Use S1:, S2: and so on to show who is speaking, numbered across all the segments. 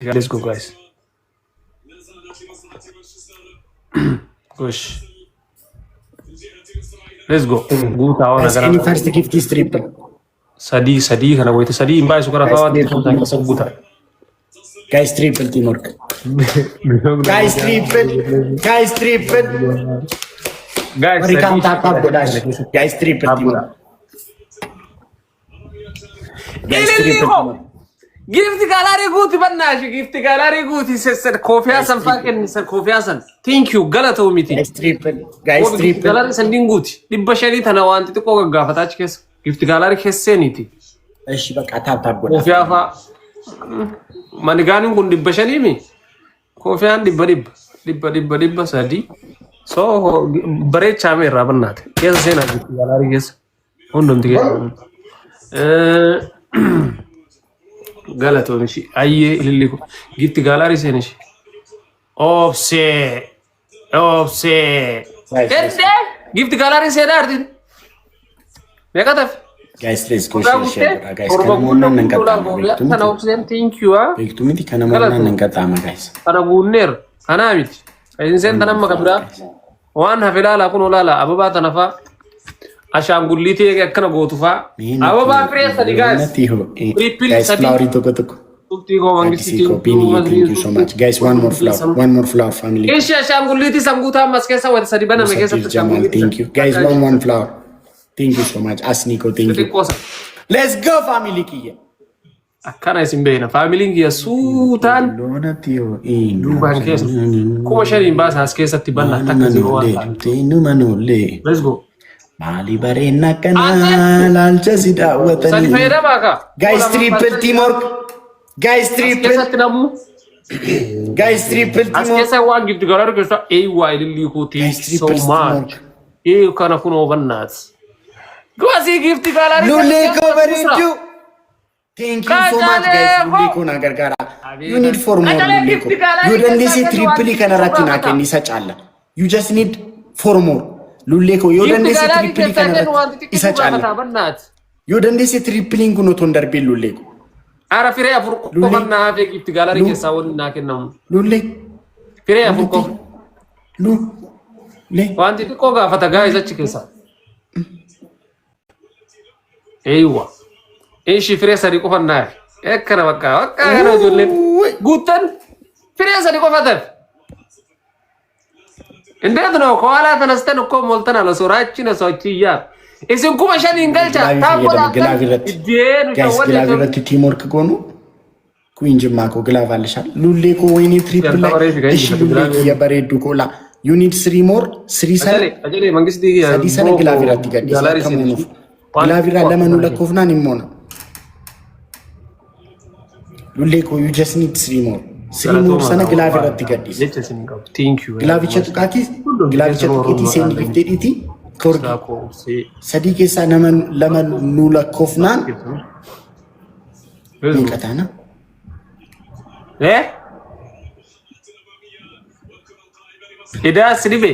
S1: Let's go, guys. Push. Let's go. Guutaa waan
S2: Guys, any first gift is triple.
S1: sadii kana wayita sadii hin baay'isu kana fa'aa wanti kun taa'ee sabbu taa'e.
S2: Guys, triple teamwork. Guys, triple. Guys, triple.
S1: Guys,
S2: Mari kam tap godash. Guys, triple teamwork. Guys, triple teamwork.
S1: Gift galari guuti bannashi gift galari guuti sir Kofi Hassan fakin sir Kofi Hassan. Thank you galata umiti.
S2: Guys, triple. Guys, triple.
S1: Galari sandin guuti. Dibba shani tana wanti xiqqoo gaggaafataa achi keessa. Gift galari keesseeniti.
S2: Eshi baka tap godash.
S1: Kofi Hafa manigaaniin kun dibba shaniimi. Kofi Hassan dibba sadii. So bareechaame irraa bannaate. Keessa seenaa gift galari keessa. Hundumti keessa. Galatoon ishii ayyee ililliku gitti gaalaari seen ishii obsee dende gitti gaalaari seen artin meeqa taf
S2: Guys, let's go share. Guys, kana moonna nan qaxama.
S1: Kana obseen thank you
S2: Beektu miti kana moonna nan qaxama guys.
S1: Kana guunneer kana miti ayinsen tanamma kabira waan hafilala kun olala ababa tanafa Ashanguliti akkana gootu fa ababa presa di guys
S2: guys flower toko toko thank you so much guys one more flower family
S1: ishi ashanguliti sanguta maskesa wa sadi bana mekesa
S2: thank you guys one flower thank you so much Asniko thank you let's go family kiya
S1: akkana isimbeena family kiya suutan
S2: lona tio
S1: duban kesa kuma shari mbasa askesatti banna takaziro wa let's go
S2: Mali barena kana lalcha sida watani.
S1: Sadi faida baka.
S2: Guys triple teamwork. Guys triple. Guys triple teamwork.
S1: Askesa one gift galari kesa AY liliku thank you so much. Kana kuno bannat. Goasi gift galari.
S2: Lule cover you. Thank you so much guys. Lule ko nagargara. You need for more lule ko. You don't need triple kana ratina kenni sachalla. You just need for more. Lulleko yoo dandeesse trippling kana isa caala yoo dandeesse trippling kun otoo darbii lulleko
S1: ara firee afur qofanna hafe gitti galari keessa wonni naa kennamu
S2: lulle
S1: firee afur qof
S2: lulle
S1: wanti xiqqoo gaafata gaa'is achi keessa eeywa ishi firee sadi qofanna ekkana bakka kana ijoolleen guuttan firee sadi qofatan እንዴት ነው ከኋላ ተነስተን እኮ ሞልተን አለ ሶራችን ሰውችያ እዚን ኩማ ሸኒ እንገልጫ ታቆላ
S2: ግላቪረት ቲምወርክ ጎኑ ኩንጅማ ኮ ግላቭ አለሻል ሉሌ ኮ ወይኔ ትሪፕል ላይ እሺ ሉሌ የበሬዱ ኮላ you need 3 more 3 ሰለ
S1: አጀሌ መንግስት
S2: ሰዲ ሰለ ግላቪረት ይገዲ ከመኑ ግላቪራ ለመኑ ለኮፍና ንሞና ሉሌ ኮ you just need 3 more Srimu sana gilavirat tigadis.
S1: Thank you.
S2: Gilavicha tukaki, gilavicha tukiti sendi giftediti. Korgi. Sadi kesa laman nula kofnan. Ni katana.
S1: Ida sribe.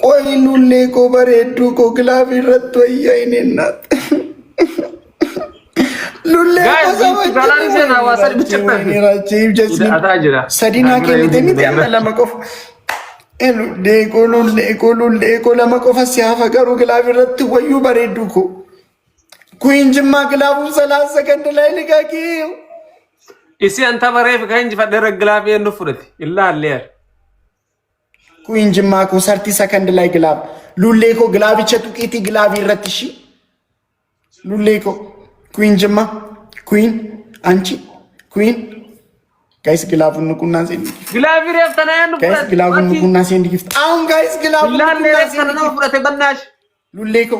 S2: Koi nulle ko baredu ko gilavirat to yainenat. Lulle
S1: galari sena wasal bichata
S2: sadina ke mite amala makof lulle ko lama kofa siafa garu gilavirat wayu baredu ko kuinjma gilavu sala second ላይ ልጋቂ
S1: isi anta baref kanji fadere gilav yendo furati illa aller
S2: kuinjma ko 30 second ላይ gilav lulle ko gilavicha tukiti gilavirat shi lulle ko Queen Jemma, Queen, Anchi, Queen. Guys, gilavun nukunna sendi.
S1: Gilavi reftana yandu.
S2: Guys, gilavun nukunna sendi gift. Guys, gilavun
S1: nukunna sendi. Gilavi furate bannash.
S2: Lulleko.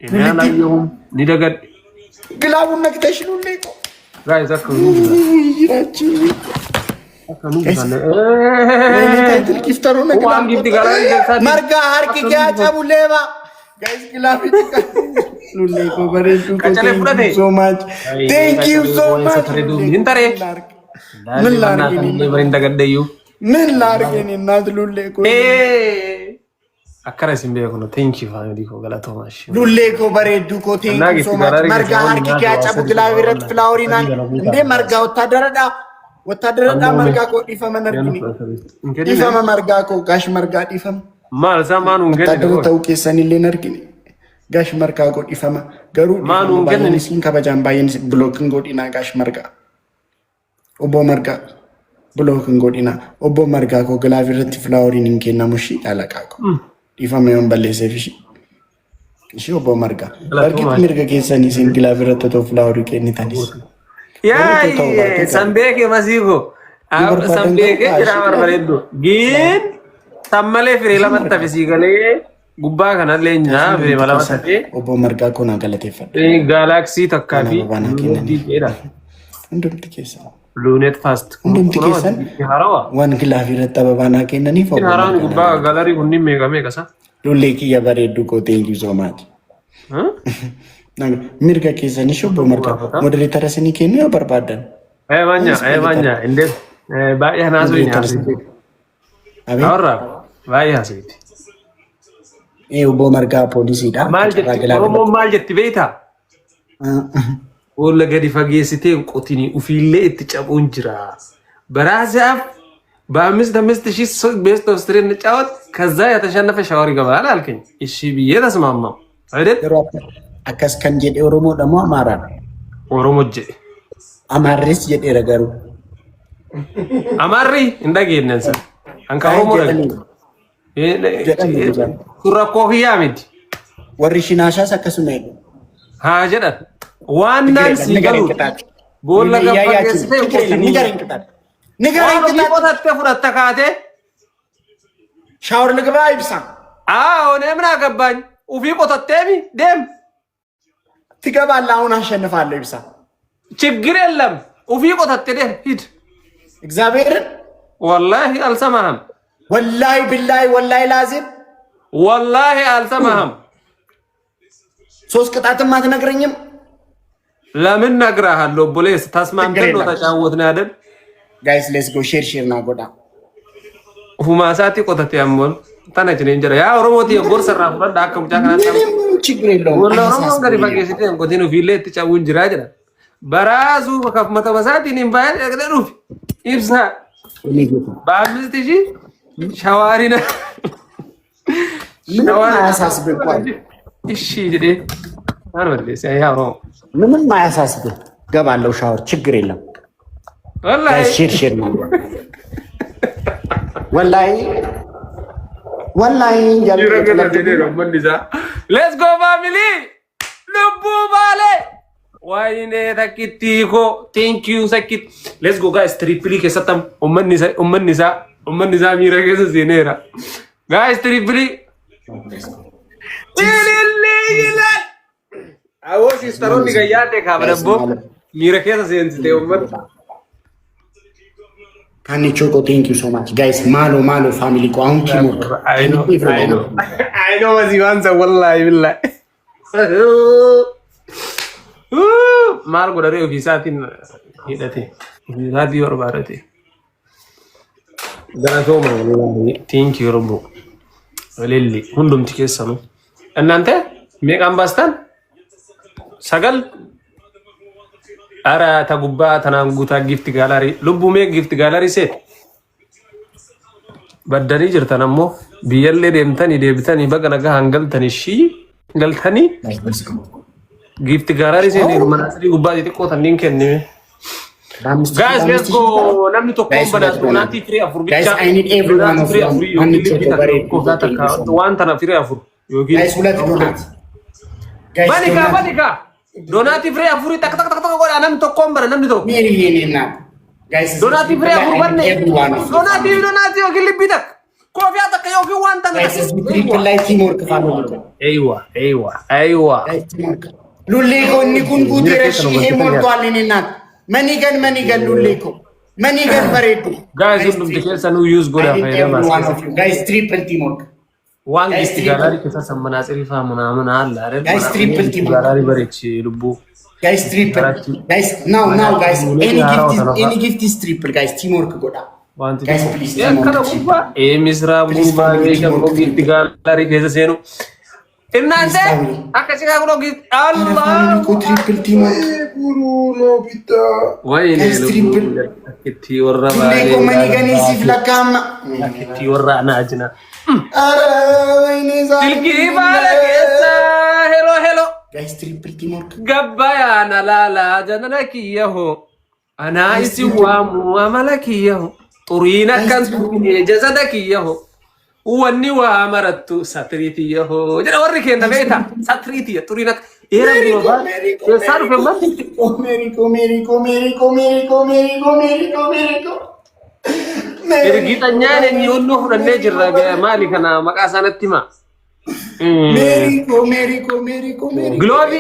S1: Ina yom nidagad.
S2: Gilavun nakitash lulleko.
S1: Guys, akku.
S2: Irachi.
S1: Guys,
S2: title giftaro na gilav. Marga harki kya chabuleva. Guys, gilavi Lulleko baredu ko thank you so much. Thank you so much.
S1: Hintare.
S2: Min largi
S1: ni barinda gaddayu.
S2: Min largi ni nad lulleko.
S1: akkana isin beeku no thank you family ko galatoomash
S2: lullee ko bareeddu ko thank you so much marga harki kee acabu gilaabirat flawrinan inde marga ወታደረዳ marga ko dhifama nargini dhifama marga ko gash marga dhifama
S1: maal samanu ngene
S2: wataadara ta'uu keessanillee nargini gash marga ko dhifama garuu
S1: maanu ngene
S2: sin kabajaan baay'een blocking godina gash marga obbo marga blocking godina obbo marga ko gilaabirat flawrin kennamu shi alaka ko dhifama yon balleessee fishi ishi obbo marga barkit mirga keessanii sin gilaabirat to flawri kennitanis
S1: yaay sambeke masigo sambeke jira barbareeddo gin tammale fire lamanta fisigale gubba kana leenya fire malamata fe
S2: obbo marga ko na galateeffadhu
S1: galaxy takkafi di era
S2: ndumti keessa
S1: lunet fast
S2: ndumti keessa
S1: harawa
S2: wan gilaabirat ababana kennani fo
S1: harawa gubba galari kunni mega sa
S2: luleki ya bareeddu ko thank you so much mirga keessanii shobbo marga moderatora sini kennu ya barbaadan
S1: manya inde baay'ee naasu nyaasite awra baay'ee haasite
S2: obbo marga poliisi da
S1: maal jetti beeyta walla gadi fageessitee qotini ufiillee itti cabuun jira barazaaf በ5 ሺህ ቤስት ኦፍ ስትሬት እንጫወት ከዛ የተሸነፈ ሻወር ይገባል አልከኝ እሺ ብዬ ተስማማው አይደል
S2: አከስ ከን ጀዴ ኦሮሞ ደሞ አማራ
S1: ኦሮሞ ጀዴ
S2: አማሪስ ጀዴ ረገሩ
S1: አማሪ እንደገነንሰ አንካ ኦሮሞ ኩራኮ ያሚድ
S2: ወሪሽናሻ ሰከሱነ
S1: ሀ ጀዳ ዋናን ሲገሉ ቦላ ገፈገስተ ንገረኝ ቆጣት ተፍራት ተካቴ
S2: ሻወር ልግባ ይብሳ
S1: አዎ እኔ ምን አገባኝ ኡፊ ቆጣቴሚ ደም ትገባለህ አሁን አሸንፋለሁ ይብሳ ችግር የለም ኡፊ ቆጣቴ ደም ሂድ
S2: እግዚአብሔር
S1: والله አልሰማህም
S2: والله بالله والله لازم
S1: والله አልሰማህም
S2: ሶስት ቅጣትም አትነግረኝም
S1: ለምን ነግራሃለሁ ፖሊስ ታስማምተን ነው ተጫወትን አይደል
S2: guys let's go share na goda
S1: ሁማሳቲ ቆጣቴ አሞን ታናችን እንጀራ ያ ኦሮሞቲ ጎር ሰራ ፈዳ አከም ጫከና
S2: ችግር የለውም
S1: ወላሂ ገሪ ባገሲቴ እንቆቲኑ ፊሌት ጫውን ጅራ ጅራ በራሱ ከፍመተ በሳቲ ንባል ያገደሩ ኢብሳ በአምስት ሺህ ሻዋሪና
S2: ሻዋሪ አሳስበቋል
S1: እሺ ዲዲ አርበለስ ያው
S2: ምንም አያሳስብ ገባለው ሻወር ችግር የለም
S1: والله
S2: شير والله
S1: let's go family lubu vale wayne takitiko thank you sakit let's go guys triple ke satam umman nisa mira ke zinera guys triple ilililal awo sister ni gayate khabarabbo mira ke zinte umman
S2: Kanichoko, thank you so much. Guys, malo family ko aun kimo.
S1: I know was you answer wallahi billahi. Margo dare ofisatin hidate. Hidati or barate. Dana to mo thank you robbo. Walilli hundum tikesanu. እናንተ ሜጋምባስታን ሰገል ara tagubba tananguta gift gallery lubume gift gallery set baddani jirtanammo biyalle demtani debitani baganaga hangaltani shi galtani gift gallery set irmanasri gubba dite tanin kenne guys let's go namni to kombana donati free afur bicha
S2: guys I need everyone of you
S1: ko data ka one tana free afur yogi
S2: guys hulat donat
S1: guys banika donati free afuri tak ko anam to kombara namni to
S2: miri na guys
S1: donati free afur banne donati yogi libitak ko fiya tak yogi wanta na
S2: triple life teamwork family
S1: aywa
S2: lulli ko ni kun gudire shi he molto allinina manigan lulli ko manigan baredu
S1: guys undum tikesa no use goda fayda mas
S2: guys triple teamwork
S1: one gift gallery kesa sammana serifa munamana alla are
S2: guys triple team
S1: gallery barechi lubbu
S2: guys triple guys now guys any gift is triple guys teamwork goda
S1: wanti
S2: Guys, please,
S1: ya kana gubbaa misraa gubbaa gambo gitti gaalari keessa seenu እናንተ አከሲጋ ብሎ ግጥ አላህ
S2: ትሪፕል ቲም
S3: Bruno Pita.
S1: ወይኔ
S2: ትሪፕል
S1: ለክቲ ወራባ
S2: ኮመኒ ገኒ ሲፍለካማ
S1: ለክቲ ወራና አጅና
S2: አረ ወይኔ
S1: ስልኪ ባለከሳ ሄሎ ሄሎ
S2: ጋይስ ትሪፕል ቲም ወርክ
S1: ገባያና ላላ ጀነነኪየሁ አና ኢሲዋሙ አመለኪየሁ ጡሪና ከንቱ ጀዘደኪየሁ ወኒ ወአመረቱ ሳትሪቲየሁ ጀነ ወርክ እንደ ቤታ ሳትሪቲየ ጡሪና ኤራ ብሎባ ሳርፈ ማት እርግጠኛ ነኝ ሁሉ ሁረኔ ጅራ ማሊ ከና መቃሳነቲማ ግሎቢ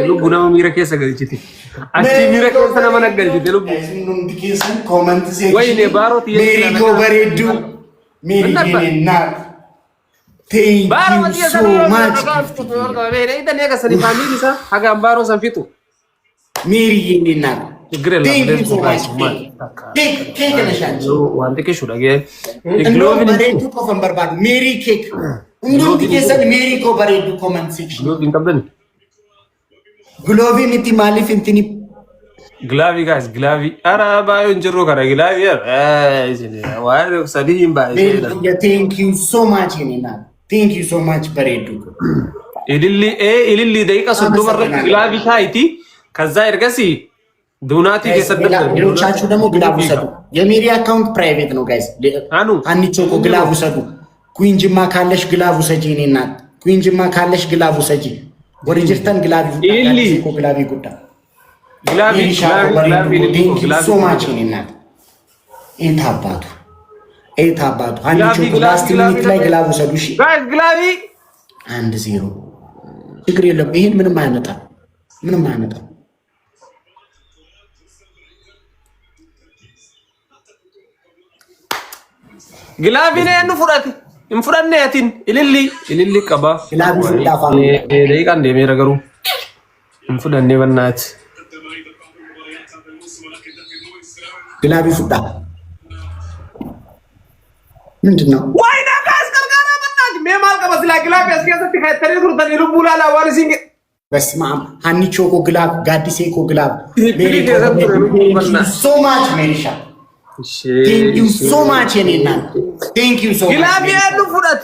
S1: ልቡ ነው ሚራ ኬሰ ገልጭቲ አቺ ሚራ ኬሰ ነው መነገልጭቲ ልቡ ወይኔ ባሮት
S2: ሜሪኮ በሬዱ ሜሪጌና Thank you so much.
S1: Hagambaro sanfitu.
S2: Mary Yinina. Thank you so much. Cake and a shanty.
S1: One take a shoot again.
S2: Glove to coffin barbad. Mary cake. Mary covered to comment section. Glovi miti malif intini.
S1: Glavi guys, Glavi. Araba Jero Glavi. Why are studying by?
S2: Thank you so much, Yinina. Thank you so much, Paredu.
S1: Ilili deika sudumar Glavi Haiti. Kaza ergasi. Donati kesadda.
S2: Chachu demo glavu sadu. Yemiri account private no guys.
S1: Anu.
S2: Anni choko glavu sadu. Queen Jimma Kalesh glavu saji ni nat. Queen Jimma Kalesh glavu saji. Orijirtan glavi.
S1: Illi.
S2: Glavi gutta.
S1: Glavi.
S2: Thank you so much ni nat. Intabatu. Etabatu. Anni choko last minute ላይ glavu sadu shi.
S1: Guys, Glavi.
S2: And 0. ችግር የለም ይሄን ምንም አይመጣም ምንም አይመጣም
S1: ግላቪ ነን ፍራት እንፍራነ ያቲን ኢልሊ ቀባ
S2: ግላቪ ፍዳፋ
S1: ደቂቃ እንደሚረገሩ እንፍዳኔ በናት
S2: ግላቪ ፍዳ ምንድነው
S1: ወይና ጋስ ቀርቀራ በናት ሜማል ቀባ ስላ ግላቪ አስከሰት ከተሪ ዱርተን ይሉቡላላ ዋርሲንግ
S2: በስማም ሃኒቾኮ ግላብ ጋዲሴኮ ግላብ ሜሪ ሶ ማች ሜሪሻ Thank you so much, Yenina. Thank you so much.
S1: Glavi anu furat.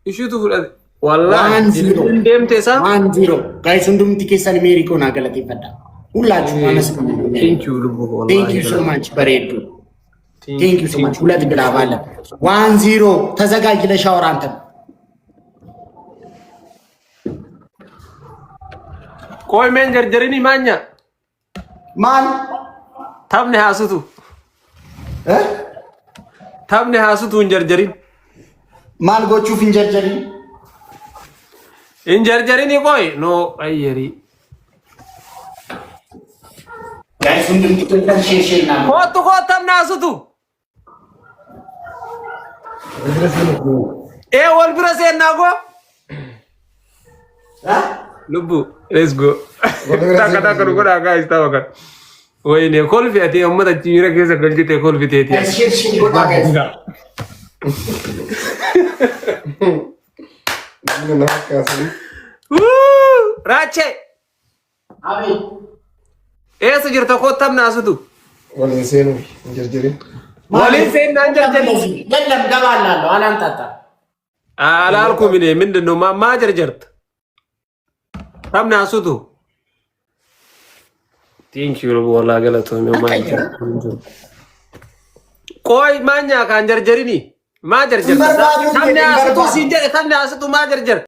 S1: Ishutu furat. Wallahi. 1-0. Dem tesa.
S2: 1-0. Guys, undum tikesan Mary ko nagalati pada. Ullachu manas.
S1: Thank you, Lubu.
S2: Thank you so much, Paredu. Thank you so much. Ulat glavala. 1-0. ተዘጋጅ ለሻወር አንተ
S1: ቆይ ሜን ጀርጀሪኒ ማኛ
S2: ማን
S1: ታምነ ሐሱቱ ታምነ ሐሱቱ እንጀርጀሪን
S2: ማን ጎቹ ፍንጀርጀሪ
S1: እንጀርጀሪኒ ቆይ ኖ አየሪ
S2: ጋይስ እንደምትጠቀም ሼሼና
S1: ኮቱ ታምነ ሐሱቱ ወልብረሴና ጎ ልቡ ሌትስ ጎ ታካታ ከሩ ጎዳ ጋይስ ታወካ ወይኔ ኮልፊያቲ አመታ ጂራ ከዘ ገልጂቴ ኮልፊቴቲ
S2: ሼሼ ጎዳ ጋይስ
S1: ራቼ
S2: አቤ
S1: ኤስ ጅርተ ኮታም ናስቱ
S3: ወለንሴኑ እንጀርጀሪ
S1: ወለንሴና እንጀርጀሪ
S2: የለም ገባላለሁ አላንታታ
S1: አላልኩም እኔ ምንድነው ማጀርጀርት ታም ናስቱ ቲንክ ዩ ወላ ገለቶ ነው ማንጀ ቆይ ማኛ ካንጀርጀሪኒ ማጀርጀር ታም ናስቱ ሲንጀር ታም ናስቱ ማጀርጀር